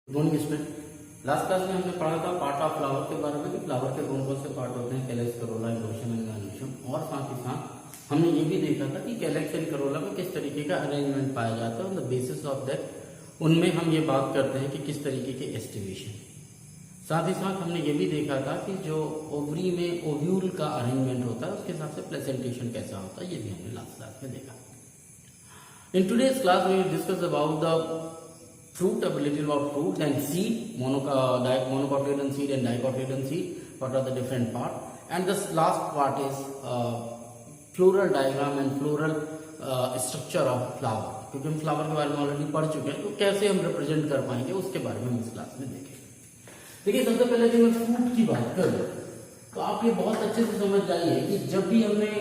Good morning student. Last class में हमने पढ़ा था पार्ट ऑफ फ्लावर के बारे में कि फ्लावर के कौन कौन से पार्ट होते हैं, कैलेक्स, करोला, इंडोशन एंड गार्निशियम। और साथ ही साथ हमने ये भी देखा था कि कैलेक्स एंड करोला में किस तरीके का अरेंजमेंट पाया जाता है। On the basis of that उनमें हम ये बात करते हैं कि किस तरीके के एस्टिमेशन। साथ ही साथ हमने ये भी देखा था कि जो ओवरी में ओव्यूल का अरेंजमेंट होता है उसके हिसाब से प्रेजेंटेशन कैसा होता है, ये भी हमने लास्ट क्लास में देखा। In today's class, we will discuss about the fruitability of fruits and seed, monocotyledon seed and dicotyledon seed. What are the different parts? And this last part is floral diagram and floral structure of flower. क्योंकि हम flower के बारे में already पढ़ चुके हैं, तो कैसे हम रिप्रेजेंट कर पाएंगे उसके बारे में हम इस क्लास में देखेंगे। देखिए, सबसे पहले जब मैं फ्रूट की बात करूं तो आप ये बहुत अच्छे से समझ जाइए कि जब भी हमने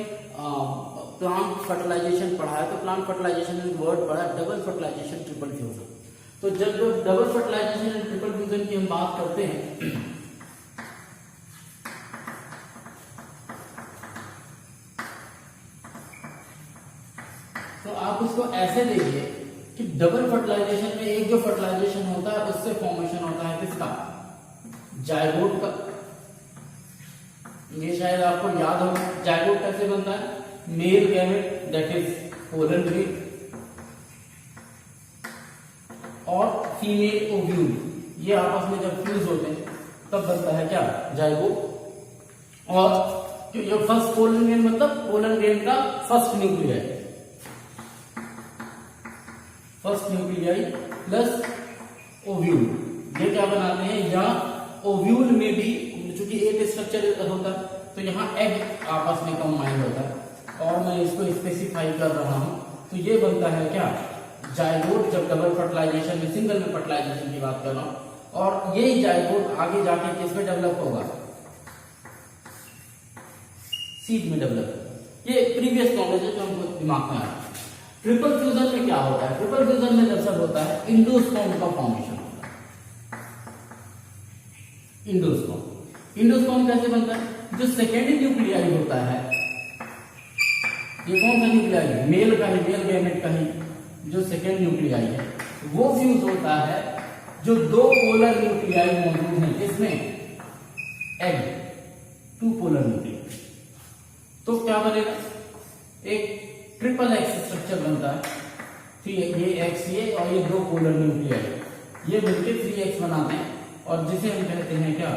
प्लांट फर्टिलाइजेशन पढ़ा है तो प्लांट फर्टिलाइजेशन में वर्ड पढ़ा है डबल फर्टिलाइजेशन, ट्रिपल फ्यूजन। तो जब double fertilisation and triple fusion की हम बात करते हैं तो आप उसको ऐसे देखिए कि डबल फर्टिलाइजेशन में एक जो फर्टिलाइजेशन होता है उससे फॉर्मेशन होता है किसका, जायगोट का। ये शायद आपको याद हो, जायगोट कैसे बनता है, male gamete that is pollen grain और फीमेल ओव्यूल, ये आपस में जब फ्यूज होते हैं तब बनता है क्या, जायगोट। और ये फर्स्ट पोलन ग्रेन मतलब पोलन ग्रेन का first nuclei, first nuclei plus ovule, ये क्या बनाते हैं, यहाँ ओव्यूल में भी चूंकि एक स्ट्रक्चर होता है तो यहाँ एग आपस में कंबाइंड होता है और मैं इसको स्पेसिफाई कर रहा हूं, तो ये बनता है क्या, जायगोट। जब डबल फर्टिलाइजेशन में, सिंगल में फर्टिलाइजेशन की बात कर रहा हूं, और यही जायगोट आगे जाके किसमें डेवलप होगा, सीड में डेवलप होगा। ये प्रीवियस नॉलेज है जो हमको दिमाग में आया। ट्रिपल फ्यूजन में क्या होता है, ट्रिपल फ्यूजन में दरअसल होता है इंडोस्पर्म का फॉर्मेशन होता है। इंडोस्पर्म, इंडोस्पर्म कैसे बनता है, जो सेकेंडरी न्यूक्लियाई होता है, ये कौन सा न्यूक्लियाई है, मेल का ही, मेल गैमेट का ही जो सेकेंड न्यूक्लियाई है वो फ्यूज होता है जो दो पोलर न्यूक्लियाई मौजूद हैं, इसमें एग, टू पोलर न्यूक्लियाई, तो क्या बनेगा, एक ट्रिपल एक्स स्ट्रक्चर बनता है। ठीक है, ये एक्स ये और ये दो पोलर न्यूक्लियाई ये मिलकर 3x बनाते हैं और जिसे हम कहते हैं क्या,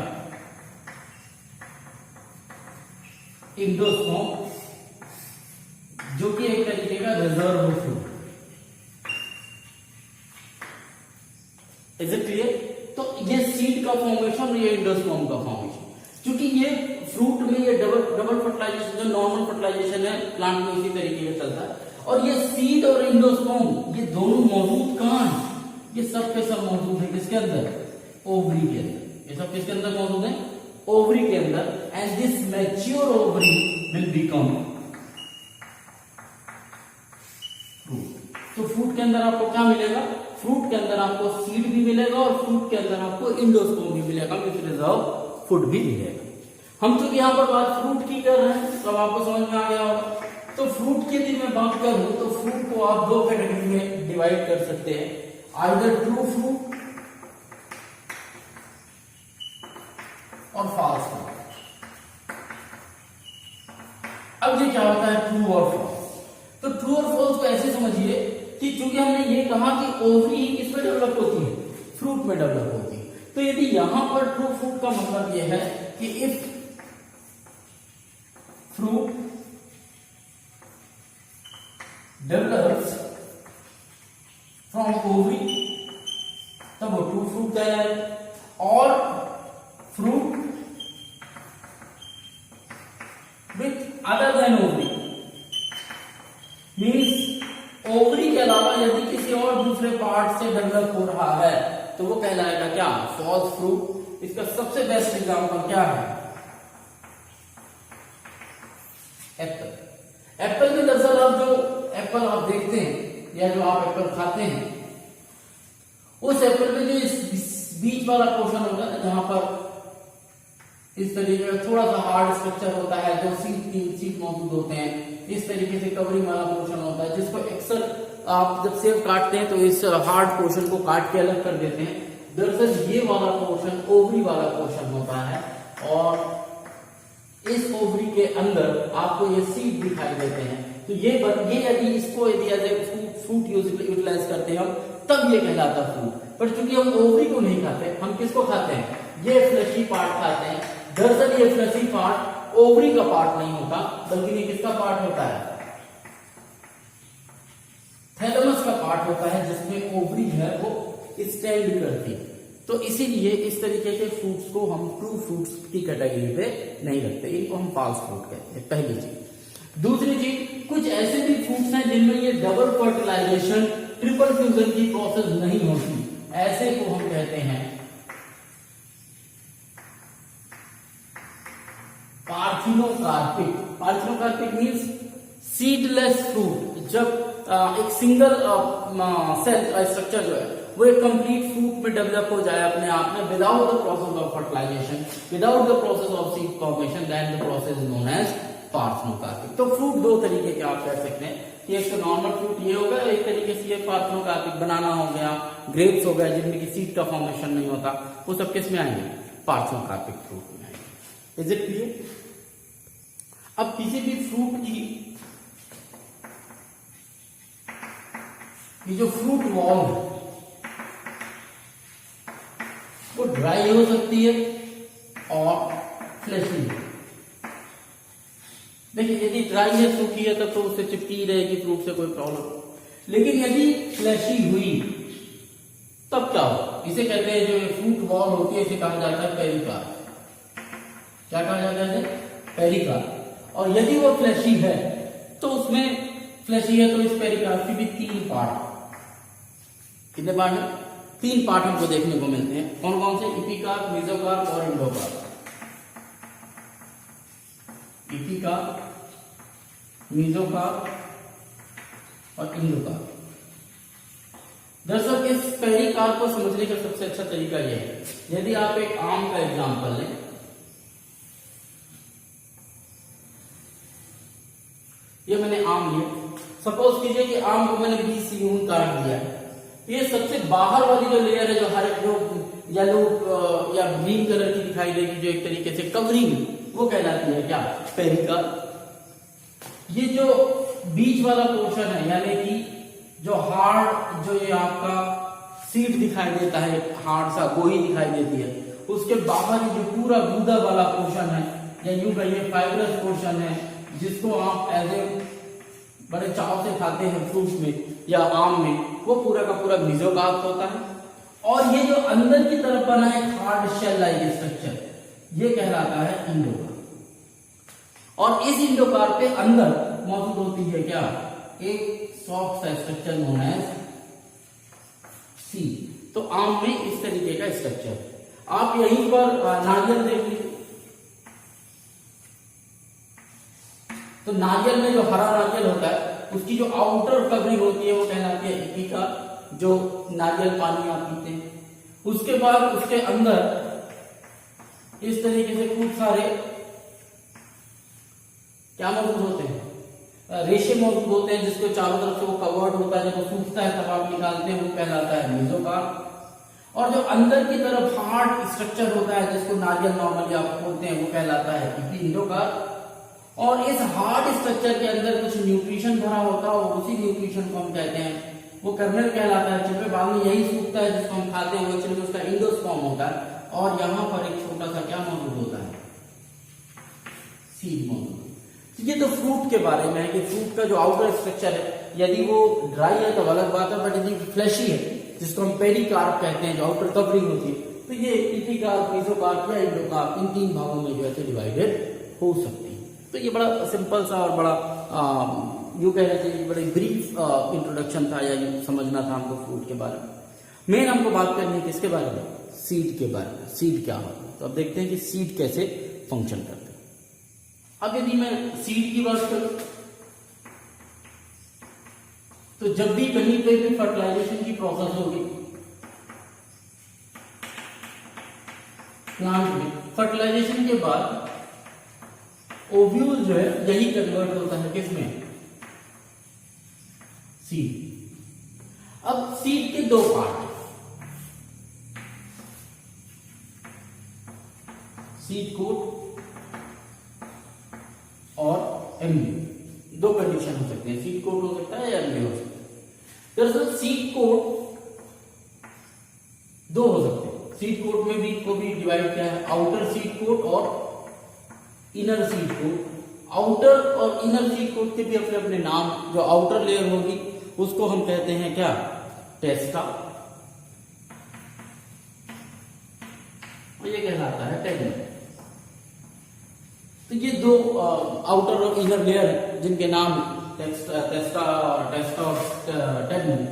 इंडोस्पर्म, जो कि एक तरीके का reserve fruit. Is it clear? तो ये सीड का फॉर्मेशन और ये इंडोस्पर्म का फॉर्मेशन, क्योंकि ये फ्रूट में ये डबल फर्टिलाइजेशन, जो नॉर्मल फर्टिलाइजेशन है प्लांट में इसी तरीके से चलता है, और ये सीड और इंडोस्पर्म ये दोनों मौजूद कहां है, ये सब के सब मौजूद है किसके अंदर, ओवरी के अंदर। ये सब किसके अंदर मौजूद है, ओवरी के अंदर। And this mature ovary will become fruit. तो फ्रूट के अंदर आपको क्या मिलेगा, फ्रूट के अंदर आपको सीड भी मिलेगा और फ्रूट के अंदर आपको इंडोस्पर्म भी मिलेगा, विच रिजर्व फूड भी मिलेगा। हम चूंकि यहाँ पर बात फ्रूट की कर रहे हैं तो आपको समझ में आ गया होगा। तो फ्रूट की यदि मैं बात करूं तो फ्रूट को आप दो कैटेगरी में डिवाइड कर सकते हैं, आइदर ट्रू फ्रूट और फॉल्स फ्रूट। अब ये क्या होता है, ट्रू और फॉल्स। तो ट्रू और फॉल्स को ऐसे समझिए कि चूंकि हमने ये कहा कि ओवरी किसमें डेवलप होती है, फ्रूट में डेवलप होती है, तो यदि यहां पर ट्रू फ्रूट का मतलब यह है कि if fruit develops from ovary तब वो ट्रू फ्रूट कहलाएगा, और fruit with other than ovary means ovary के अलावा यदि किसी और दूसरे पार्ट से डेवलप हो रहा है तो वो कहलाएगा क्या, फॉल्स फ्रूट। इसका सबसे बेस्ट एग्जांपल क्या है, एप्पल। एप्पल में दरअसल आप जो एप्पल आप देखते हैं या जो आप एप्पल खाते हैं, उस एप्पल में जो इस बीच वाला पोर्शन होता है जहां पर इस तरीके का थोड़ा सा हार्ड स्ट्रक्चर होता है, जो सीट मौजूद होते हैं, इस तरीके से कवरिंग वाला पोर्शन होता है जिसको अक्सर आप जब सेब काटते हैं तो इस हार्ड पोर्शन को काट के अलग कर देते हैं, दरअसल ये वाला पोर्शन ओवरी वाला पोर्शन होता है, और इस ओवरी के अंदर आपको ये सीड दिखाई देते हैं। तो ये यदि इसको यदि एज ए फ्रूट यूटिलाइज करते हैं हम, तब ये कहलाता फ्रूट। पर चूंकि हम ओवरी को नहीं खाते, हम किसको खाते हैं, ये फ्लैशी पार्ट खाते हैं। दरअसल ये फ्लैशी पार्ट ओवरी का पार्ट नहीं होता, बल्कि ये किसका पार्ट होता है, थैलेमस का पार्ट होता है, जिसमें ओवरी है वो स्टैंड करती है। तो इसीलिए इस तरीके के फ्रूट्स को हम ट्रू फ्रूट्स की कैटेगरी पे नहीं रखते, इनको हम फॉल्स फ्रूट कहते हैं, पहली चीज। दूसरी चीज, कुछ ऐसे भी फ्रूट्स हैं जिनमें ये डबल फर्टिलाइजेशन, ट्रिपल फ्यूजन की प्रोसेस नहीं होती, ऐसे को हम कहते हैं parthenocarpic. Parthenocarpic means seedless fruit. जब एक सिंगल सेल स्ट्रक्चर जो है वो एक कंप्लीट फ्रूट में डेवलप हो जाए अपने आप में, without the process of fertilization, without the process of seed formation, then the process known as parthenocarpic. तो फ्रूट दो तरीके के आप कह सकते हैं कि एक तो नॉर्मल फ्रूट ये हो गया, एक तरीके से ये पार्थिनोकार्पिक, बनाना हो गया, ग्रेप्स हो गया, जिनमें की सीड का फॉर्मेशन नहीं होता, वो सब किस में आएंगे, पार्थिनोकार्पिक फ्रूट में आएंगे। Is it clear? अब किसी भी फ्रूट की ये जो फ्रूट वॉल है वो ड्राई हो सकती है और फ्लैशी। देखिए यदि ड्राई है, सूखी है, तब तो उससे चिपकी रहेगी फ्रूट से, कोई प्रॉब्लम। लेकिन यदि फ्लैशी हुई तब क्या हो, इसे कहते हैं जो फ्रूट वॉल होती है, इसे कहा जाता है पेरिकार्प। क्या कहा जाता है, पेरिकार्प। और यदि वो फ्लैशी है तो उसमें फ्लैशी है तो इस पेरिकार्प की भी 3 पार्ट, कितने पार्ट है, 3 पार्ट हमको देखने को मिलते हैं। कौन कौन से, इपिकार्प, मेसोकार्प और एंडोकार्प। इपिकार्प, मेसोकार्प और एंडोकार्प। दरअसल इस पेरिकार्प को समझने का सबसे अच्छा तरीका यह है, यदि आप एक आम का एग्जांपल लें, ये मैंने आम लिया, सपोज कीजिए कि आम को मैंने 20 यूं काट दिया है। ये सबसे बाहर वाली जो लेयर है, जो हर जो येलो या ग्रीन कलर की दिखाई देगी, जो एक तरीके से कवरिंग, वो कहलाती है क्या, पेरिकार्प। ये जो बीच वाला पोर्शन है, यानी कि जो हार्ड, जो ये आपका सीड दिखाई देता है, हार्ड सा गोई दिखाई देती है, उसके बाहर जो पूरा गूदा वाला पोर्शन है, या यूं कहिए फाइब्रस पोर्शन है, जिसको आप एज ए बड़े चाव से खाते हैं फ्रूट में या आम में, वो पूरा का पूरा मेसोकार्प होता है। और ये जो अंदर की तरफ बना है हार्ड शेल लाइक स्ट्रक्चर, ये कहलाता है एंडोकार्प। और इस एंडोकार्प के अंदर मौजूद होती है क्या, एक सॉफ्ट सा स्ट्रक्चर नोन एज सीड। तो आम में इस तरीके का स्ट्रक्चर। आप यहीं पर नारियल देख लीजिए, तो नारियल में जो हरा नारियल होता है, उसकी जो आउटर कवरिंग होती है वो कहलाती है एपिका, जो नारियल पानी आप पीते हैं। उसके बाद उसके अंदर इस तरीके से खूब सारे क्या मौजूद होते हैं, रेशे मौजूद होते हैं, जिसको चारों तरफ से वो कवर्ड होता है, जब वो सूखता है तब आप निकालते हैं, वो कहलाता है मेसोकार्प। और जो अंदर की तरफ हार्ड स्ट्रक्चर होता है, जिसको नारियल नॉर्मली आप बोलते हैं, वो कहलाता है एंडोकार्प। और इस हार्ड स्ट्रक्चर के अंदर कुछ न्यूट्रिशन भरा होता है, और उसी न्यूट्रिशन को हम कहते हैं, वो कर्नल कहलाता है, जिसमें बाद में यही सूखता है, जिसको हम खाते हैं, वो एक्चुअली उसका एंडोस्पर्म होता है। और यहाँ पर एक छोटा सा क्या मौजूद होता है, सीड मौजूद। ये तो फ्रूट के बारे में है कि फ्रूट का जो आउटर स्ट्रक्चर है, यदि वो ड्राई है तो अलग बात है, बट यदि फ्लैशी है, जिसको हम पेरिकार्प कहते हैं, जो आउटर कवरिंग होती है, तो ये एपिकार्प, मेसोकार्प या एंडोकार्प, इन 3 भागों में जो है डिवाइडेड हो सकती है। तो ये बड़ा सिंपल सा और बड़ा यूं कहना चाहिए बड़ी ब्रीफ इंट्रोडक्शन था, या यूं समझना था हमको फ्रूट के बारे में। मेन हमको बात करनी है किसके बारे में, सीड के बारे में। सीड क्या होता है, तो अब देखते हैं कि सीड कैसे फंक्शन करते हैं। अब यदि मैं सीड की बात करूं, तो जब भी कहीं पे भी फर्टिलाइजेशन की प्रोसेस होगी प्लांट में, फर्टिलाइजेशन के बाद ओव्यूल जो है यही कन्वर्ट होता है किसमें, सीड। अब सीड के 2 पार्ट, सीड कोट और एम्ब्रियो, दो कंडीशन हो सकते हैं, सीड कोट हो सकता है या एम्ब्रियो हो सकता है। दरअसल सीड कोट दो हो सकते हैं, सीड कोट में भी को भी डिवाइड किया है, आउटर सीड कोट और इनर सीड कोट। आउटर और इनर सीड कोट के भी अपने अपने नाम, जो आउटर लेयर होगी उसको हम कहते हैं क्या, टेस्टा, और ये कहलाता है टेगमेंट। तो ये दो आउटर और इनर लेयर है जिनके नाम टेस्टा और टेगमेंट।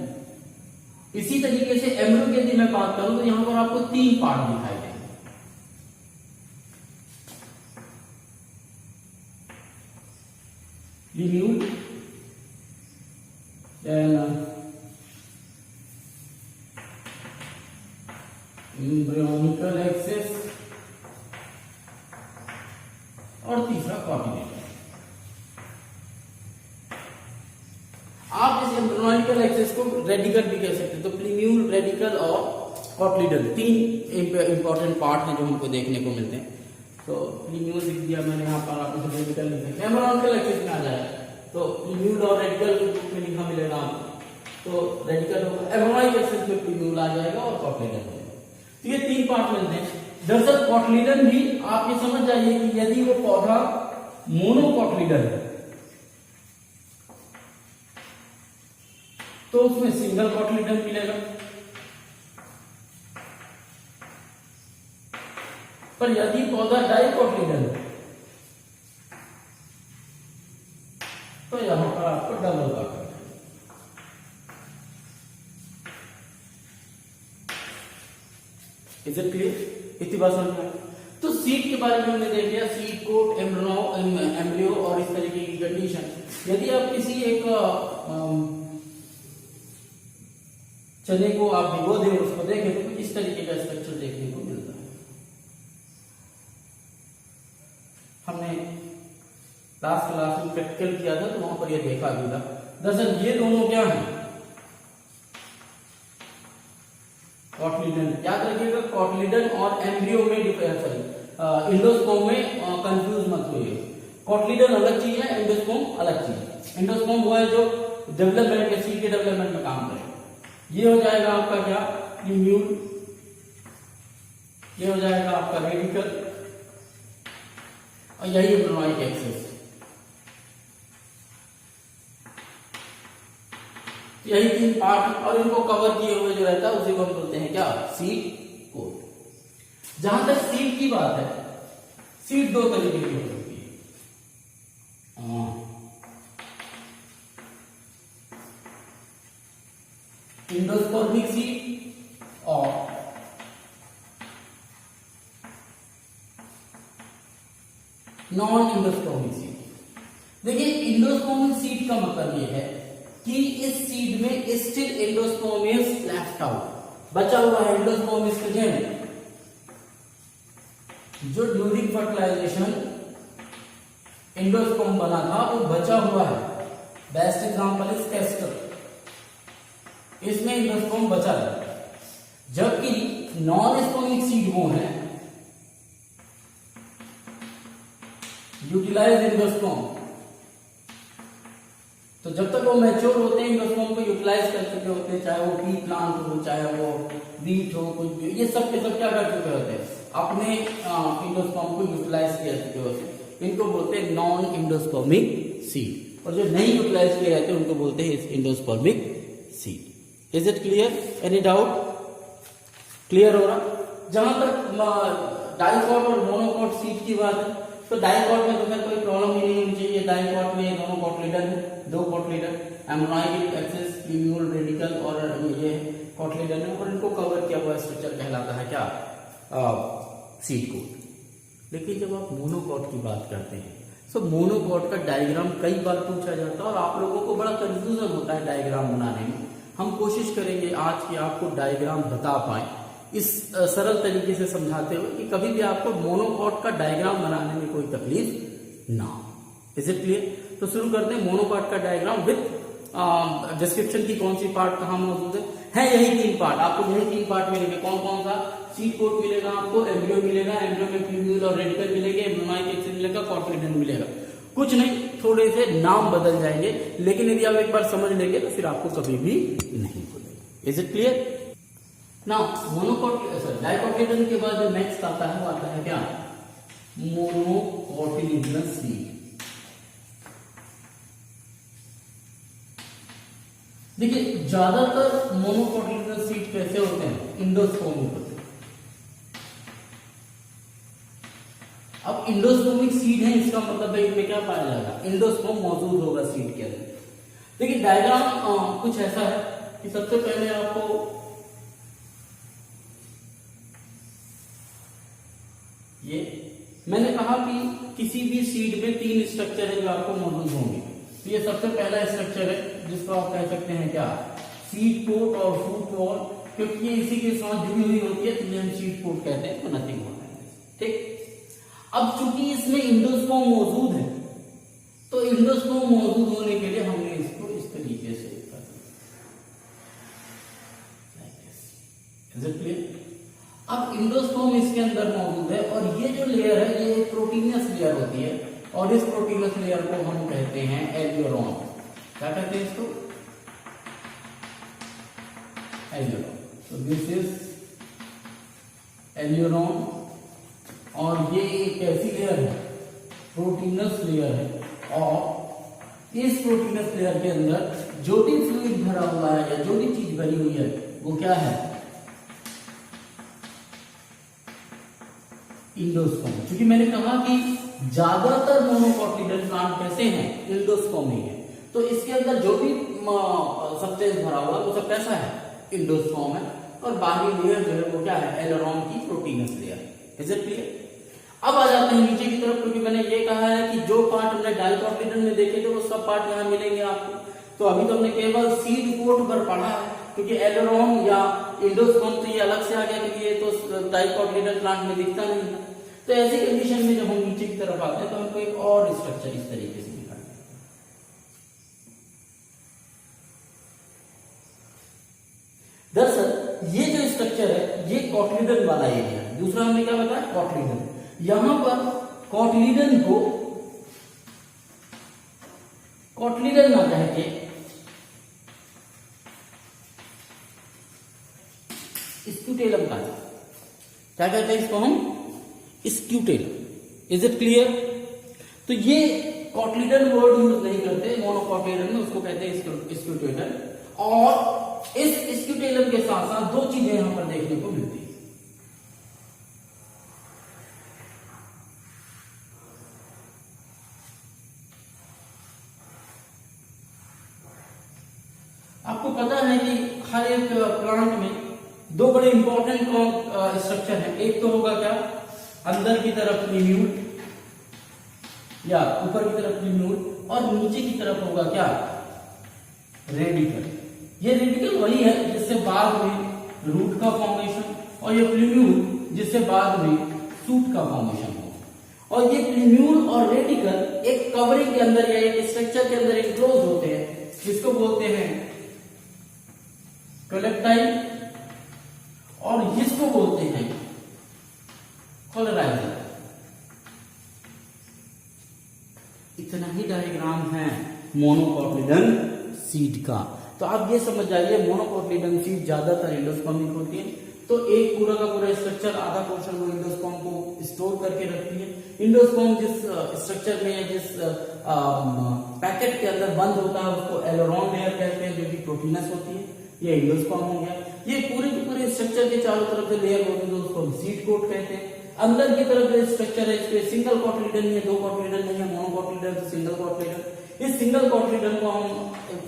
इसी तरीके से एम्ब्रियो की यदि मैं बात करूं तो यहां पर आपको तीन पार्ट दिखाई देंगे। लिन्यूल, एम्ब्रियोनिकल एक्सिस और तीसरा कॉर्डिनेटर। आप इस एम्ब्रियोनिकल एक्सिस को रेडिकल भी कह सकते हैं। तो प्लीन्यूल, रेडिकल और कॉटलीडन, तीन इंपॉर्टेंट पार्ट हैं जो हमको देखने को मिलते हैं। तो प्लीन्यूल लिख दिया मैंने यहाँ पर, आप इसे रेडिकल लिख सकते हैं। एम्ब्रियोनिकल एक्सिस में आ जाए तो प्लीन्यूल और रेडिकल के रूप में लिखा मिलेगा, तो रेडिकल होगा, एम्ब्रियोनिक एक्सिस में प्लीन्यूल आ जाएगा और कॉटलीडन हो जाएगा। तो ये तीन पार्ट मिलते हैं। दरअसल कॉटलीडन भी आप ये समझ जाइए कि यदि वो पौधा मोनोकॉटलीडन है तो उसमें सिंगल कॉटलीडन मिलेगा, पर यदि पौधा डाइकॉटलीडन है तो यहां पर आपको डबल का करना है। Is it clear? इतनी बात समझ में? तो सीड के बारे में हमने देख लिया, सीड कोट, एम्ब्रियो और इस तरीके की कंडीशन। यदि आप किसी एक चने को आप भिगो दें, उसको देखें तो इस तरीके का स्ट्रक्चर देखने को मिलता है। हमने लास्ट क्लास में प्रैक्टिकल किया था तो वहां पर यह देखा भी था। दरअसल ये दोनों क्या है, कॉटलीडन, याद रखिएगा कॉटलीडन और एम्ब्रियो में डिफरेंस, इंडोस्पर्म में कंफ्यूज मत होइए। कॉटलीडन अलग चीज है, एंडोस्पर्म अलग चीज है। एंडोस्पर्म वो है जो डेवलपमेंट के, सीड के डेवलपमेंट में काम करेगा। ये हो जाएगा आपका क्या, लिन्यूल, ये हो जाएगा आपका रेडिकल और यही एम्ब्रियोनिक एक्सिस। यही तीन पार्ट और इनको कवर किए हुए जो रहता है उसी को हम बोलते हैं क्या, सीड कोट। जहां तक सीड की बात है, सीड दो तरीके की हो सकती है, इंडोस्पर्मिक सीड और नॉन इंडोस्पर्मिक सीड। देखिए इंडोस्पर्मिक सीड का मतलब यह है कि इस सीड में स्टिल एंडोस्पर्मियस लेफ्ट आउट, बचा हुआ है एंडोस्पर्मियस का जेम, जो ड्यूरिंग फर्टिलाइजेशन एंडोस्पर्म बना था वो बचा हुआ है। बेस्ट एग्जांपल इज कैस्टर, इसमें एंडोस्पर्म बचा है। जबकि नॉन स्पर्मिक सीड वो है यूटिलाइज एंडोस्पर्म, तो जब तक वो मैच्योर होते हैं एंडोस्पर्म को यूटिलाइज कर चुके होते हैं, चाहे वो पी प्लांट हो, चाहे वो वीट हो, कुछ भी, ये सब के सब क्या कर चुके होते हैं, अपने एंडोस्पर्म को यूटिलाइज कर चुके होते हैं। इनको बोलते हैं नॉन एंडोस्पर्मिक सीड, और जो नहीं यूटिलाइज किए जाते हैं उनको बोलते हैं endospermic seed. Is it clear? Any doubt? Clear हो रहा? जहां तक डाइकॉट और मोनोकॉट सीड की बात है, तो डाइकॉट में तो फिर कोई प्रॉब्लम ही नहीं होनी चाहिए। डाइकॉट में दोनों कॉटलीडन है, दो कॉटलीडन, एम्ब्रियोनिक एक्सिस, प्लीन्यूल, रेडिकल और ये कॉटलीडन है, और इनको कवर किया हुआ स्ट्रक्चर कहलाता है क्या, सीड कोट। लेकिन जब आप मोनोकॉट की बात करते हैं तो मोनोकॉट का डायग्राम कई बार पूछा जाता है और आप लोगों को बड़ा कंफ्यूजन होता है डायग्राम बनाने में। हम कोशिश करेंगे आज की आपको डायग्राम बता पाए इस सरल तरीके से समझाते हुए कि कभी भी आपको मोनोकॉट का डायग्राम बनाने में कोई तकलीफ ना हो। Is it clear? तो शुरू करते हैं मोनोकॉट का डायग्राम विद डिस्क्रिप्शन की कौन सी पार्ट कहाँ मौजूद है। यही तीन पार्ट, आपको यही तीन पार्ट मिलेंगे। कौन कौन सा? सीड कोट मिलेगा आपको, एम्ब्रियो मिलेगा, एम्ब्रियो में प्लूम्यूल और रेडिकल मिलेंगे, एम्ब्रियोनिक एक्सिस मिलेगा, कॉटिलिडन मिलेगा। कुछ नहीं, थोड़े से नाम बदल जाएंगे, लेकिन यदि आप एक बार समझ लेंगे तो फिर आपको कभी भी नहीं भूलेगा। Is it clear? Now dicotyledon के बाद जो नेक्स्ट आता है वो आता है क्या? Monocotyledonous seed. देखिए ज्यादातर मोनोकोटिलिडनस सीड कैसे होते हैं? इंडोस्पर्मिक होते हैं। अब इंडोस्पर्मिक सीड है, इसका मतलब है इनमें क्या पाया जाएगा? इंडोस्पर्म मौजूद होगा सीड के अंदर। देखिए डायग्राम कुछ ऐसा है कि सबसे पहले आपको ये मैंने कहा कि किसी भी सीड में 3 स्ट्रक्चर है जो आपको मौजूद होंगे। तो ये सबसे पहला स्ट्रक्चर है जिसको आप कह सकते हैं क्या? सीड कोट और फ्रूट वॉल, क्योंकि ये इसी के साथ जुड़ी हुई होती है तो हम सीड कोट कहते हैं, तो नथिंग होता है। ठीक, अब चूंकि इसमें इंडोस्पर्म मौजूद है तो इंडोस्पर्म मौजूद होने के लिए हमने इसको इस तरीके से कर दिया। अब इंडोस्पर्म इसके अंदर मौजूद है और ये जो लेयर है ये प्रोटीनियस लेयर होती है और इस प्रोटीनियस लेयर को हम कहते हैं एल्यूरोन। क्या कहते हैं इसको? एल्यूरोन। तो दिस इज एल्यूरोन और ये एक ऐसी लेयर है, प्रोटीनस लेयर है, और इस प्रोटीनस लेयर के अंदर जो भी फ्लूइड भरा हुआ है या जो भी चीज भरी हुई है वो क्या है? इंडोस्पर्म। क्योंकि मैंने कहा कि ज्यादातर मोनोकोटिलिडन प्लांट कैसे हैं? इंडोस्पर्मिक है, तो इसके अंदर जो भी सब्सटेंस भरा हुआ है वो सब कैसा है? इंडोस्पर्म है, और बाहरी लेयर जो है वो क्या है? एल्यूरोन की proteins layer. Is it clear? अब आ जाते हैं नीचे की तरफ, क्योंकि मैंने ये कहा है कि जो पार्ट हमने डाइकोटिलिडन में देखे थे वो सब पार्ट यहाँ मिलेंगे आपको। तो अभी तो हमने केवल सीड कोट पर पढ़ा है, क्योंकि एल्यूरोन या इंडोस्पर्म तो ये अलग से आ गया, क्योंकि ये तो डाइकोटिलिडन प्लांट में दिखता नहीं है। तो ऐसी कंडीशन में जब हम नीचे की तरफ आते हैं तो हमको एक और स्ट्रक्चर इस तरीके से दिखाई देता है। दरअसल ये जो स्ट्रक्चर है ये कोटिलिडन वाला एरिया है। दूसरा हमने क्या बताया? कोटिलिडन। यहां पर कोटिलिडन को कोटिलिडन ना कह के स्क्यूटेलम का, क्या कहते हैं इसको हम? स्क्यूटेलम। Is it clear? तो ये कोटिलिडन वर्ड यूज नहीं करते मोनोकोटिलिडन में, उसको कहते हैं स्क्यूटेलम। और इस स्क्यूटेलम के साथ साथ दो चीजें यहां पर देखने को मिलती है। आपको पता है कि हर एक प्लांट में दो बड़े इंपॉर्टेंट स्ट्रक्चर हैं। एक तो होगा क्या? अंदर की तरफ प्लूम्यूल या ऊपर की तरफ प्लूम्यूल, और नीचे की तरफ होगा क्या? रेडिकल। ये रेडिकल वही है जिससे बाद में रूट का फॉर्मेशन, और ये प्लूम्यूल जिससे बाद में सूट का फॉर्मेशन हो। और ये प्लूम्यूल और रेडिकल एक कवरिंग के अंदर या एक स्ट्रक्चर के अंदर एनक्लोज होते हैं, जिसको बोलते हैं कोलेक्टाइल, और जिसको बोलते हैं कोलोराइजर। इतना ही डायग्राम है मोनोकोटिलिडन सीड का। तो आप ये समझ जाइए मोनोकोटिलिडन सीड ज्यादातर इंडोस्पर्मिक होती है। तो एक पूरा का पूरा स्ट्रक्चर, आधा पोर्शन वो इंडोस्पर्म को स्टोर करके रखती है। इंडोस्पर्म जिस स्ट्रक्चर में या जिस पैकेट के अंदर बंद होता है उसको एल्यूरोन लेयर कहते हैं, जो कि प्रोटीनस होती है। ये इंडोस्पर्म हो गया। ये पूरे के पूरे स्ट्रक्चर के चारों तरफ से लेयर होती है उसको हम सीड कोट कहते हैं। अंदर की तरफ जो स्ट्रक्चर है इसमें सिंगल कोटिलिडन है, दो कोटिलिडन नहीं है, मोनोकोटिलिडन तो सिंगल कोटिलिडन। इस सिंगल कोटिलिडन को हम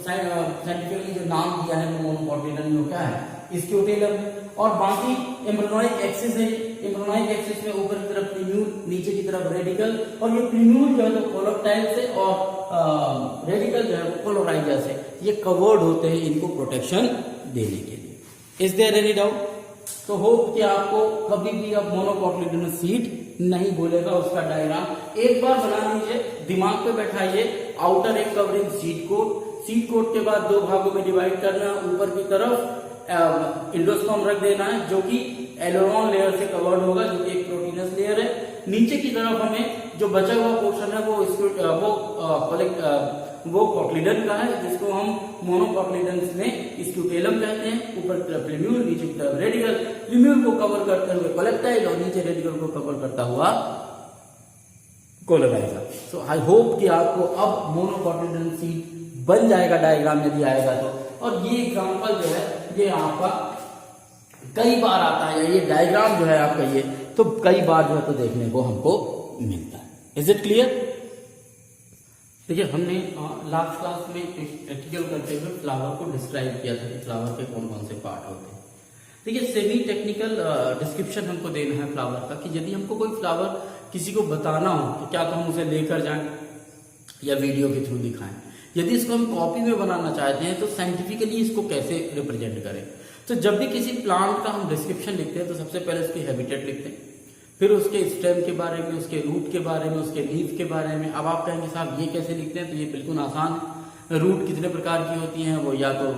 साइंटिफिकली जो नाम दिया है मोनोकोटिलिडन में क्या है? स्क्यूटेलम। और बाकी एम्ब्रियोनिक एक्सिस है। एम्ब्रियोनिक एक्सिस में ऊपर की तरफ प्लूम्यूल, नीचे की तरफ रेडिकल, और ये प्लूम्यूल जो है तो कोलेक्टाइल से और रेडिकल जो है वो कोलोराइजा से ये कवर्ड होते हैं इनको प्रोटेक्शन देने के लिए। Is there any doubt? तो होप कि आपको कभी भी अब मोनोकोटिलिडन सीड नहीं बोलेगा। उसका डायग्राम एक बार बना लीजिए, दिमाग पे बैठाइए। आउटर एक कवरिंग सीड कोट के बाद दो भागों में डिवाइड करना, ऊपर की तरफ इंडोस्पर्म रख देना है जो कि एलोरॉन लेयर से कवर्ड होगा जो कि एक प्रोटीनस लेयर है। नीचे की तरफ हमें जो बचा हुआ पोर्शन है वो कोटलीडन का है, जिसको हम मोनोकोटलीडन में स्क्यूटेलम कहते हैं। ऊपर की तरफ प्रीम्यूल, नीचे की तरफ रेडिकल। प्रीम्यूल को कवर करते हुए कोलेक्टाइल और नीचे रेडिकल को कवर करता हुआ कोलोराइजर। सो आई होप कि आपको अब मोनोकोटलीडन सीड बन जाएगा डायग्राम यदि आएगा तो। और ये एग्जांपल जो है ये आपका कई बार आता है, ये डायग्राम जो है आपका ये तो कई बार जो है तो देखने को हमको मिलता है। Is it clear? देखिए हमने लास्ट क्लास में प्रैक्टिकल करते हुए फ्लावर को डिस्क्राइब किया था कि फ्लावर के कौन कौन से पार्ट होते हैं। देखिए सेमी टेक्निकल डिस्क्रिप्शन हमको देना है फ्लावर का, कि यदि हमको कोई फ्लावर किसी को बताना हो तो क्या तो हम उसे लेकर जाएं या वीडियो के थ्रू दिखाएं। यदि इसको हम कॉपी में बनाना चाहते हैं तो साइंटिफिकली इसको कैसे रिप्रेजेंट करें। तो जब भी किसी प्लांट का हम डिस्क्रिप्शन लिखते हैं तो सबसे पहले उसकी हैबिटेट लिखते हैं, फिर उसके स्टेम के बारे में, उसके रूट के बारे में, उसके लीफ के बारे में। अब आप कहेंगे साहब ये कैसे लिखते हैं, तो ये बिल्कुल आसान है। रूट कितने प्रकार की होती हैं, वो या तो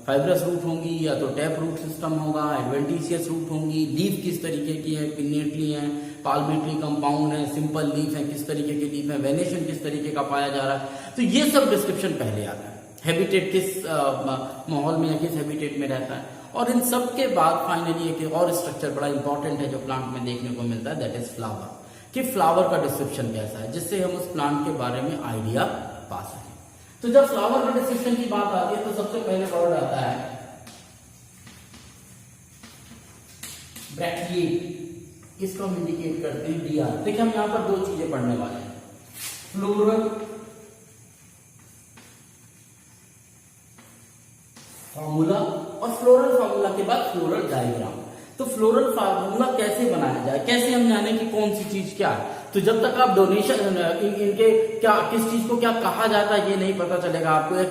फाइब्रस रूट होंगी या तो टैप रूट सिस्टम होगा, एडवेंटिशियस रूट होंगी। लीफ किस तरीके की है, पिन्नेटली है, पाल्मेटरी कंपाउंड है, सिंपल लीफ है, किस तरीके की लीफ है, वेनेशन किस तरीके का पाया जा रहा है। तो ये सब डिस्क्रिप्शन पहले आता है। हैबिटेट किस माहौल में या किस हैबिटेट में रहता है। और इन सब के बाद फाइनली एक और स्ट्रक्चर बड़ा इंपॉर्टेंट है जो प्लांट में देखने को मिलता है, दैट इज फ्लावर। कि फ्लावर का डिस्क्रिप्शन कैसा है, जिससे हम उस प्लांट के बारे में आइडिया पा सकें। तो जब फ्लावर के डिस्क्रिप्शन की बात आती है तो सबसे पहले वर्ड आता है ब्रैकिएट। इसको हम इंडिकेट करते हैं BR। देखिए हम यहां पर दो चीजें पढ़ने वाले हैं, फ्लोरल फॉर्मूला और फ्लोरल फॉर्मूला के बाद फ्लोरल डायग्राम। तो फ्लोरल फॉर्मूला कैसे बनाया जाए, कैसे हम जाने कि कौन सी चीज क्या है। तो जब तक आप डोनेशन इनके क्या किस चीज को क्या कहा जाता है ये नहीं पता चलेगा आपको, या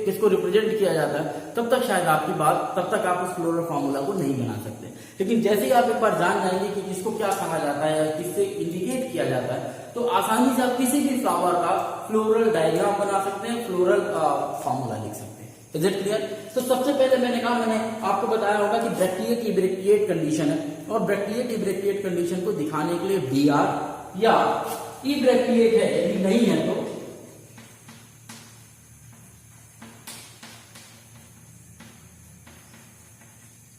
किसको रिप्रेजेंट किया जाता है, तब तक शायद आपकी बात, तब तक आप उस फ्लोरल फॉर्मूला को नहीं बना सकते। लेकिन जैसे ही आप एक बार जान जाएंगे कि किसको क्या कहा जाता है या किससे इंडिकेट किया जाता है, तो आसानी से आप किसी भी फ्लावर का फ्लोरल डायग्राम बना सकते हैं, फ्लोरल फॉर्मूला लिख सकते हैं। Is it clear? तो सबसे पहले मैंने आपको बताया होगा कि ब्रैकिएट इब्रेकिएट कंडीशन है, और ब्रैकिएट इब्रेकिएट कंडीशन को दिखाने के लिए BR या इब्रेकिएट है, यदि नहीं है तो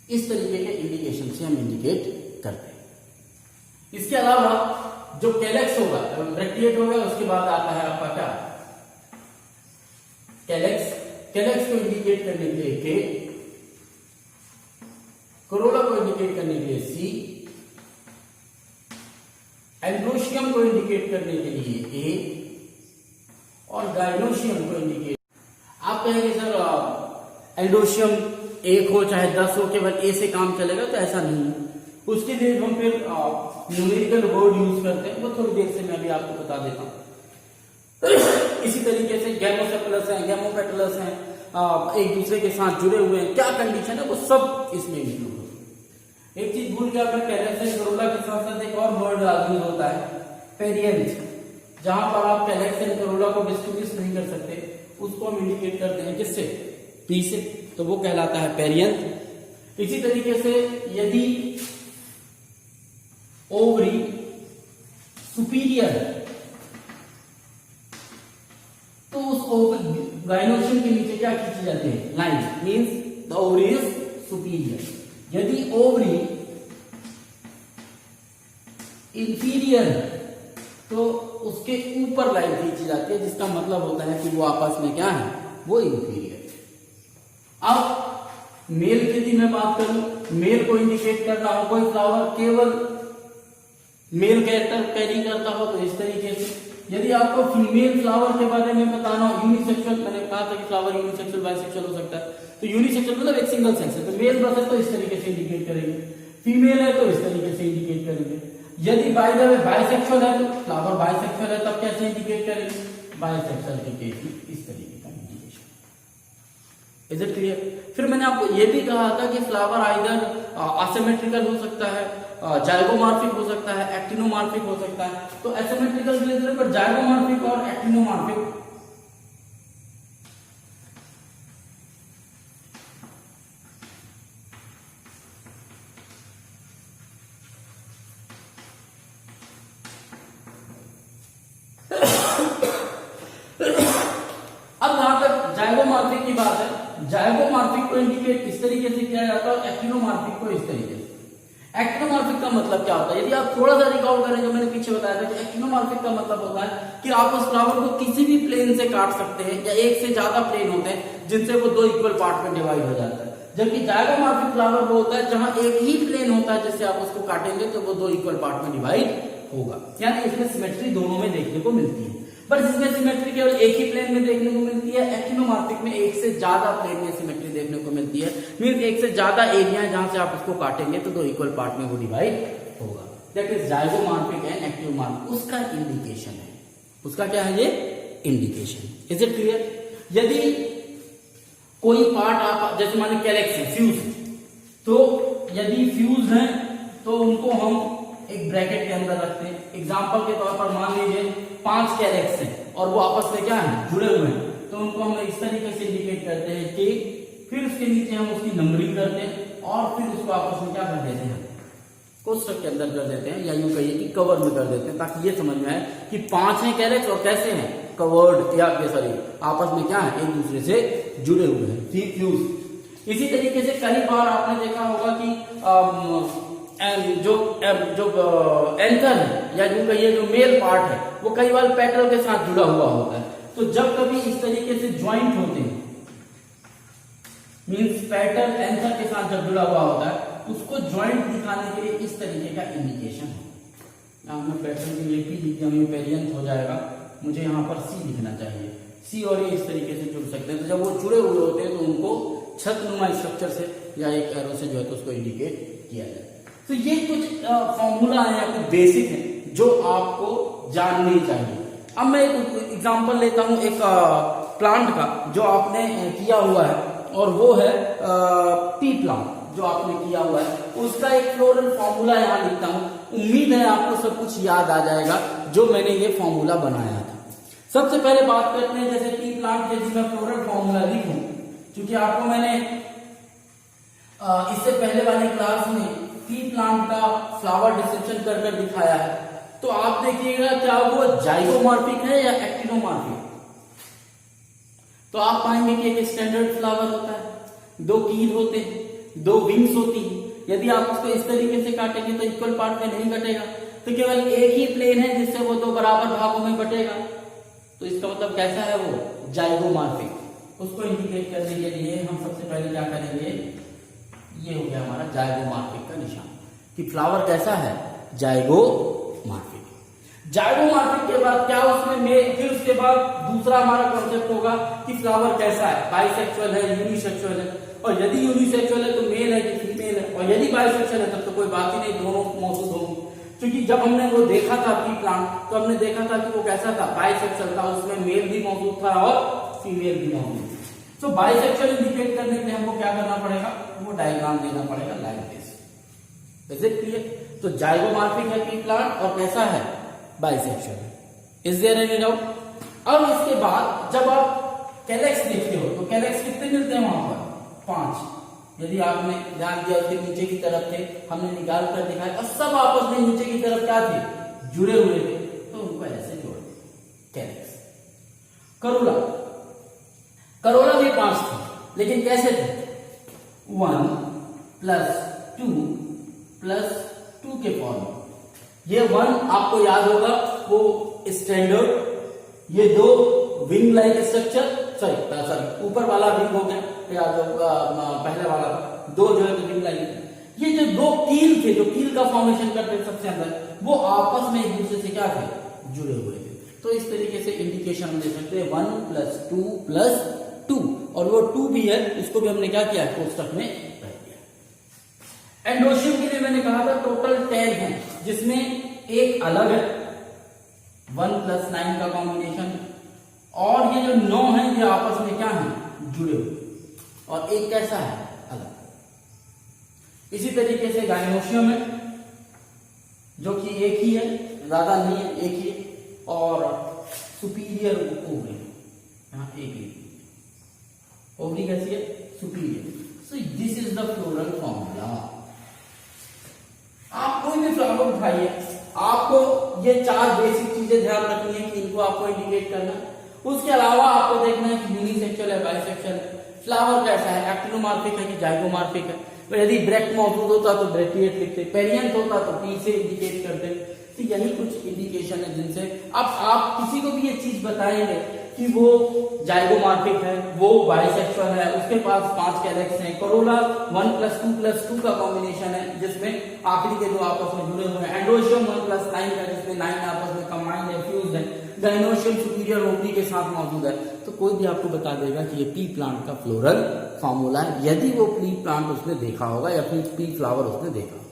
इस तरीके के इंडिकेशन से हम इंडिकेट करते हैं। इसके अलावा जो कैलेक्स होगा, ब्रैकिएट होगा, उसके बाद आता है आपका क्या, कैलेक्स। कैलेक्स को इंडिकेट करने के लिए K, कोरोला को इंडिकेट करने के लिए C, एंड्रोशियम को इंडिकेट करने के लिए A और गाइनोशियम को इंडिकेट। आप कहेंगे सर एंड्रोशियम एक हो चाहे 10 हो, केवल A से काम चलेगा, तो ऐसा नहीं है। उसके लिए हम फिर न्यूमेरिकल वर्ड यूज करते हैं, वो थोड़ी देर से मैं अभी आपको बता देता हूं। इसी तरीके से गैमोसेपलस है, गैमोपेटलस है, एक दूसरे के साथ जुड़े हुए हैं, क्या कंडीशन है वो सब इसमें इंक्लूड होता है। एक चीज भूल गया मैं, कैलेक्स कोरोला के साथ साथ एक और वर्ड यूज होता है पेरियंथ। जहां पर आप कैलेक्स एंड कोरोला को डिस्टिंग्विश नहीं कर सकते, उसको हम इंडिकेट करते हैं किससे, P से, तो वो कहलाता है पेरियंथ। इसी तरीके से यदि ओवरी सुपीरियर है तो उस गाइनोशियम के नीचे क्या खींची जाती है, line, means the ovary is superior. यदि ओवरी इंफीरियर तो उसके ऊपर लाइन खींची जाती है, जिसका मतलब होता है कि वो आपस में क्या है, वो इंफीरियर। अब मेल की यदि मैं बात करूं, मेल को इंडिकेट करना हो, कोई फ्लावर केवल मेल कैरेक्टर कैरी करता हो तो इस तरीके से। यदि आपको फीमेल फ्लावर के बारे में बताना हो, यूनिसेक्सुअल, मैंने कहा था कि फ्लावर यूनिसेक्सुअल बाइसेक्सुअल हो सकता है, तो यूनिसेक्सुअल मतलब एक सिंगल सेक्स है, तो मेल बस है तो इस तरीके से इंडिकेट करेंगे, फीमेल है तो इस तरीके से इंडिकेट करेंगे। यदि बाय द वे बाइसेक्सुअल है तो फ्लावर बाइसेक्सुअल है तब कैसे इंडिकेट करेंगे, बाइसेक्सुअल के केस में इस तरीके का इंडिकेशन। Is it clear? फिर मैंने आपको यह भी कहा था कि फ्लावर आइदर असिमेट्रिकल हो सकता है, जाइगोमॉर्फिक हो सकता है, एक्टिनोमॉर्फिक हो सकता है। तो एसिमेट्रिकल रिलेटेड पर जाइगोमॉर्फिक और एक्टिनोमॉर्फिक की बात है, जाइगोमॉर्फिक को इंडिकेट किस तरीके से किया जाता है, एक्टिनोमॉर्फिक को इस तरीके से। एक्टिनोमॉर्फिक का मतलब क्या होता है, यदि आप थोड़ा सा रिकॉल करें जो मैंने पीछे बताया था कि एक्टिनोमॉर्फिक का मतलब होता है कि आप उस फ्लावर को किसी भी प्लेन से काट सकते हैं, या एक से ज्यादा प्लेन होते हैं जिनसे वो दो इक्वल पार्ट में डिवाइड हो जाता है। जबकि जाइगोमॉर्फिक फ्लावर वो होता है जहां एक ही प्लेन होता है जिससे आप उसको काटेंगे तो वो दो इक्वल पार्ट में डिवाइड होगा, यानी इसमें सिमेट्री दोनों में देखने को मिलती है। पर जिसमें सिमेट्री केवल एक ही प्लेन में देखने को मिलती है, एक्टिनोमॉर्फिक में एक से ज्यादा प्लेन में सिमेट्री देखने को मिलती है। मींस एक से ज्यादा एरिया है जहां से आप उसको काटेंगे तो दो इक्वल पार्ट में वो डिवाइड होगा। That is zygomorphic and actinomorphic, उसका इंडिकेशन है। उसका क्या है, ये इंडिकेशन। Is it clear? यदि कोई पार्ट आप जैसे माने कैलेक्स है, फ्यूज है, तो यदि फ्यूज है तो उनको हम एक ब्रैकेट के अंदर रखते हैं। एग्जांपल के तौर पर मान लीजिए 5 कैलेक्स हैं और वो आपस में क्या है, जुड़े हुए हैं, तो उनको हम इस तरीके से इंडिकेट करते हैं कि फिर उसके नीचे हम उसकी नंबरिंग करते हैं और फिर उसको आपस में क्या कर देते हैं, कोष्टक के अंदर कर देते हैं, या यूं कहिए कि कवर में कर देते हैं, ताकि ये समझ में आए कि 5 हैं कैरेक्टर्स और कैसे हैं, कवर्ड, या सॉरी आपस में क्या है, एक दूसरे से जुड़े हुए हैं, फ्यूज। इसी तरीके से कई बार आपने देखा होगा कि जो एंथर है, या यूं कहिए जो मेल पार्ट है, वो कई बार पेटल के साथ जुड़ा हुआ होता है। तो जब कभी इस तरीके से ज्वाइंट होते हैं, मींस पेटल एंथर के साथ जब जुड़ा हुआ होता है, उसको ज्वाइंट दिखाने के लिए इस तरीके का इंडिकेशन है। यहाँ मैं पैटर्न के लिए पी लिख दिया, पेरियंथ हो जाएगा, मुझे यहाँ पर सी लिखना चाहिए, सी और ये इस तरीके से जुड़ सकते हैं। तो जब वो जुड़े हुए होते हैं तो उनको छत्रनुमा स्ट्रक्चर से या एक एरो से जो है तो उसको इंडिकेट किया जाए। तो ये कुछ फॉर्मूला है या कुछ बेसिक है जो आपको जाननी चाहिए। अब मैं एक एग्जांपल लेता हूं एक प्लांट का जो आपने किया हुआ है, और वो है पी प्लांट जो आपने किया हुआ है, उसका एक फ्लोरल फॉर्मूला यहाँ लिखता हूं। उम्मीद है आपको सब कुछ याद आ जाएगा जो मैंने ये फॉर्मूला बनाया था। सबसे पहले बात करते हैं जैसे पी प्लांट के जिसका फ्लोरल फॉर्मूला लिखूं, क्योंकि आपको मैंने इससे पहले वाली क्लास में पी प्लांट का फ्लावर डिस्क्रिप्शन कर कर दिखाया है। तो आप देखिएगा क्या वो जाइगोमॉर्फिक है या एक्टिनोमॉर्फिक। तो आप पाएंगे कि एक स्टैंडर्ड फ्लावर होता है, 2 कील होते हैं, 2 विंग्स होती है। यदि आप उसको इस तरीके से काटेंगे तो इक्वल पार्ट में नहीं कटेगा, तो केवल एक ही प्लेन है जिससे वो 2 बराबर भागों में बटेगा। तो इसका मतलब कैसा है, वो जाइगोमॉर्फिक। उसको इंडिकेट करने के लिए हम सबसे पहले क्या करेंगे, ये हो गया हमारा जाइगोमॉर्फिक का निशान कि फ्लावर कैसा है, जाइगोमॉर्फिक। जाइगोमॉर्फिक के बाद क्या उसमें फिर उसके बाद दूसरा हमारा कॉन्सेप्ट होगा कि फ्लावर कैसा है, बाइसेक्सुअल है, यूनिसेक्सुअल है। और यदि यूनिसेक्सुअल है तो मेल है कि फीमेल है, और यदि बाइसेक्सुअल है तब तो कोई बात ही नहीं, दोनों मौजूद होंगे। क्योंकि जब हमने वो देखा था पी प्लांट, तो हमने देखा था कि वो कैसा था, बाइसेक्सुअल था, उसमें मेल भी मौजूद था और फीमेल भी मौजूद थी। तो बाइसेक्सुअल इंडिकेट करने के लिए हमको क्या करना पड़ेगा, वो डायग्राम देना पड़ेगा like this. Is it clear? तो जाइगोमॉर्फिक है पी प्लांट और कैसा है, bisexual. Is there any doubt? अब इसके बाद जब आप कैलेक्स देखते हो तो कैलेक्स कितने मिलते हैं वहां पर, 5। यदि आपने ध्यान दिया उसके नीचे की तरफ थे, हमने निकाल कर दिखाया और सब आपस में नीचे की तरफ क्या थे, जुड़े हुए थे, तो उनको ऐसे जोड़ कैलेक्स। करोला, करोला भी 5 थे, लेकिन कैसे थे, 1 + 2 + 2 के फॉर्म में। ये 1 आपको याद होगा वो स्टैंडर्ड, ये 2 विंग लाइक स्ट्रक्चर, सॉरी ऊपर वाला विंग हो गया, या जो पहले वाला था, 2 जो है तो विंग लाइक। ये जो 2 कील थे, जो कील का फॉर्मेशन करते थे सबसे अंदर, वो आपस में एक दूसरे से क्या थे, जुड़े हुए थे। तो इस तरीके से इंडिकेशन हम दे सकते हैं 1 + 2 + 2, और वो 2 भी है, उसको भी हमने क्या किया, कोष्टक में रख दिया। एंडोशियम के लिए मैंने कहा था टोटल 10 है, जिसमें एक अलग है 1 + 9 का कॉम्बिनेशन, और ये जो 9 है ये आपस में क्या है, जुड़े हुए, और एक कैसा है, अलग। इसी तरीके से गाइनोशियम है जो कि एक ही है, ज्यादा नहीं है, एक ही है, और सुपीरियर ओवरी, यहाँ एक ही ओवरी कैसी है, superior. So this is the floral formula. आप कोई भी फ्लावर उठाइए, आपको ये 4 बेसिक चीजें ध्यान रखनी है कि इनको आपको इंडिकेट करना। उसके अलावा आपको देखना है कि यूनिसेक्सुअल है, बाइसेक्सुअल है। फ्लावर कैसा है, एक्टिनोमार्फिक है कि जाइगोमार्फिक है। तो यदि ब्रेक मौजूद होता तो ब्रेकिएट लिखते, पेरियंट होता तो पी से इंडिकेट करते। तो यही कुछ इंडिकेशन है जिनसे अब आप किसी को भी ये चीज बताएंगे कि वो जाइगोमार्फिक है, वो बाइसेक्सुअल है, उसके पास 5 कैलेक्स हैं, कोरोला 1+2+2 का कॉम्बिनेशन है जिसमें आखिरी के दो आपस में जुड़े हुए हैं, एंडोशियम 1+9 का जिसमें 9 आपस में कंबाइंड है, फ्यूज्ड है, गाइनोशियम सुपीरियर ओवरी के साथ मौजूद है। तो कोई भी आपको बता देगा कि ये पी प्लांट का फ्लोरल फॉर्मूला है, यदि वो पी प्लांट उसने देखा होगा या फिर पी फ्लावर उसने देखा होगा।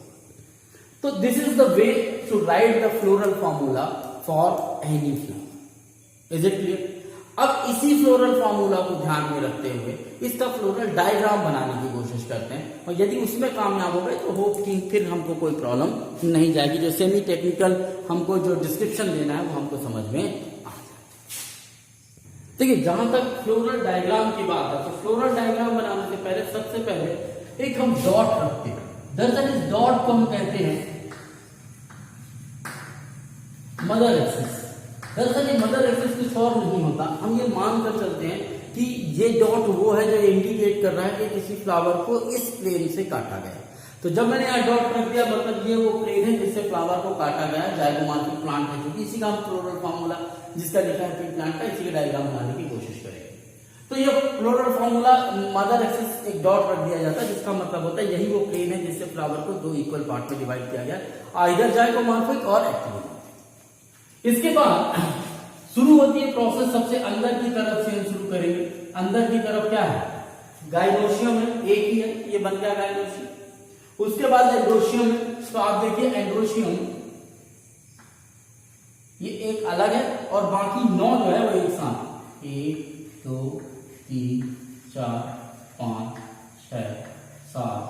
तो this is the way to write the floral formula for any flower. Is it clear? अब इसी फ्लोरल फॉर्मूला को ध्यान में रखते हुए इसका फ्लोरल डायग्राम बनाने की कोशिश करते हैं, और यदि उसमें कामयाब हो गए तो होप कि फिर हमको कोई प्रॉब्लम नहीं जाएगी। जो सेमी टेक्निकल हमको जो डिस्क्रिप्शन देना है वो हमको समझ में आ जाए। देखिए, जहां तक फ्लोरल डायग्राम की बात है तो फ्लोरल डायग्राम बनाने से पहले सबसे पहले एक हम डॉट रखते हैं। दरअसल इस डॉट को हम कहते हैं मदर एक्सिस। दरअसल ये मदर एक्सिस कुछ और नहीं होता, हम ये मानकर चलते हैं कि ये डॉट वो है जो इंडिकेट कर रहा है कि किसी फ्लावर को इस प्लेन से काटा गया। तो जब मैंने यहाँ डॉट रख दिया मतलब ये वो प्लेन है जिससे फ्लावर को काटा गया, जाइगोमार्फिक प्लांट है, क्योंकि इसी का हम फ्लोरल फॉर्मूला जिसका लिखा है पी प्लांट का, इसी का डायग्राम बनाने की कोशिश करेंगे। तो ये फ्लोरल फॉर्मूला मदर एक्सिस एक डॉट रख दिया जाता है जिसका मतलब होता है यही वो प्लेन है जिससे फ्लावर को 2 इक्वल पार्ट में डिवाइड किया गया, आइदर जाइगोमार्फिक और एक्टिनोमार्फिक। इसके बाद शुरू होती है प्रोसेस, सबसे अंदर की तरफ से हम शुरू करेंगे। अंदर की तरफ क्या है? गाइनोशियम है, एक ही है, ये बन गया गाइनोशियम। उसके बाद एंड्रोशियम है, तो आप देखिए एंड्रोशियम ये एक अलग है और बाकी 9 जो है वो एक साथ 1 2 3 4 5 6 7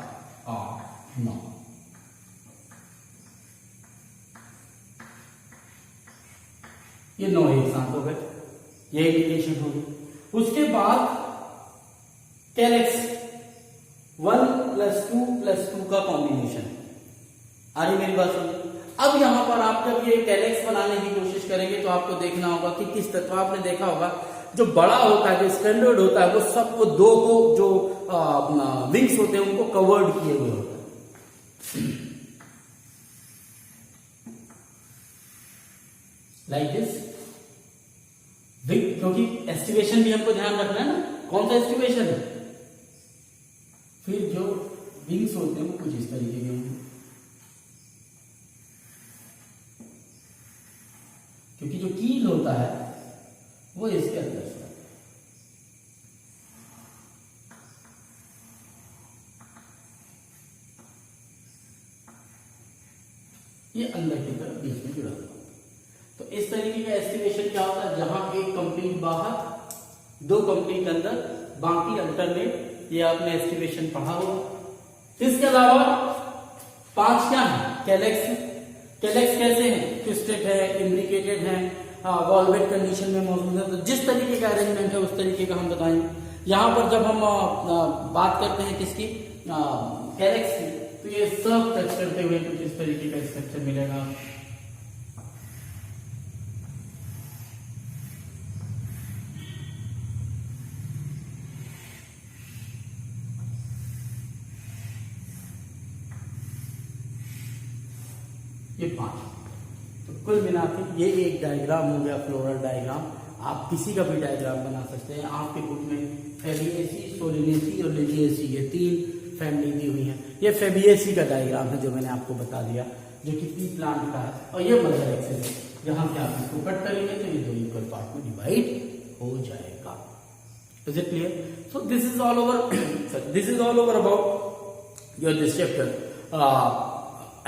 8 9। ये 9 एक साथ हो गए, ये इंडिकेशन हो गई। उसके बाद कैलेक्स 1+2+2 का कॉम्बिनेशन। आ रही मेरी बात समझ? अब यहां पर आप जब ये कैलेक्स बनाने की कोशिश करेंगे तो आपको देखना होगा कि किस तरह, तो आपने देखा होगा जो बड़ा होता है, जो स्टैंडर्ड होता है, वो सब वो 2 को जो विंग्स होते हैं उनको कवर्ड किए हुए होते हैं लाइक दिस विंग, क्योंकि एस्टिवेशन भी हमको ध्यान रखना है ना, कौन सा एस्टिवेशन है। फिर जो विंग्स होते हैं वो कुछ इस तरीके के होंगे, क्योंकि जो कील होता है वो इसके अंदर से आता है। ये अंदर की तरफ बीच में जुड़ा हुआ। तो इस तरीके का एस्टिमेशन क्या होता है, जहां एक कंप्लीट बाहर 2 कंप्लीट अंदर, बाकी अल्टरनेट। ये आपने एस्टिमेशन पढ़ा हुआ। इसके अलावा 5 क्या है? कैलेक्स। कैलेक्स कैसे हैं? ट्विस्टेड है, इम्ब्रिकेटेड है, वॉल्वेट कंडीशन में मौजूद है। तो जिस तरीके का अरेंजमेंट है उस तरीके का हम बताएंगे। यहां पर जब हम बात करते हैं किसकी, कैलेक्स की, तो ये सब टच करते हुए कुछ इस तरीके का स्ट्रक्चर मिलेगा। ये 5। तो कुल मिला के ये एक डायग्राम हो गया, फ्लोरल डायग्राम। आप किसी का भी डायग्राम बना सकते हैं। आपके बुक में फेबिएसी, सोलिनेसी और लिलिएसी ये 3 फैमिली दी हुई है। ये फेबिएसी का डायग्राम है जो मैंने आपको बता दिया, जो कि पी प्लांट का है, और ये मदर एक्सिस है। जहां से आप इसको कट करेंगे तो ये 2 इक्वल पार्ट में डिवाइड हो जाएगा। Is it clear? So this is all over about your this chapter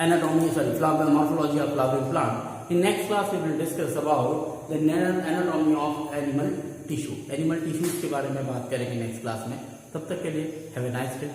anatomy, flower morphology of flowering plant. In next class we will discuss about the anatomy of animal tissue. Animal tissues के बारे में बात करेंगे next class में। तब तक के लिए हैव ए नाइस डे।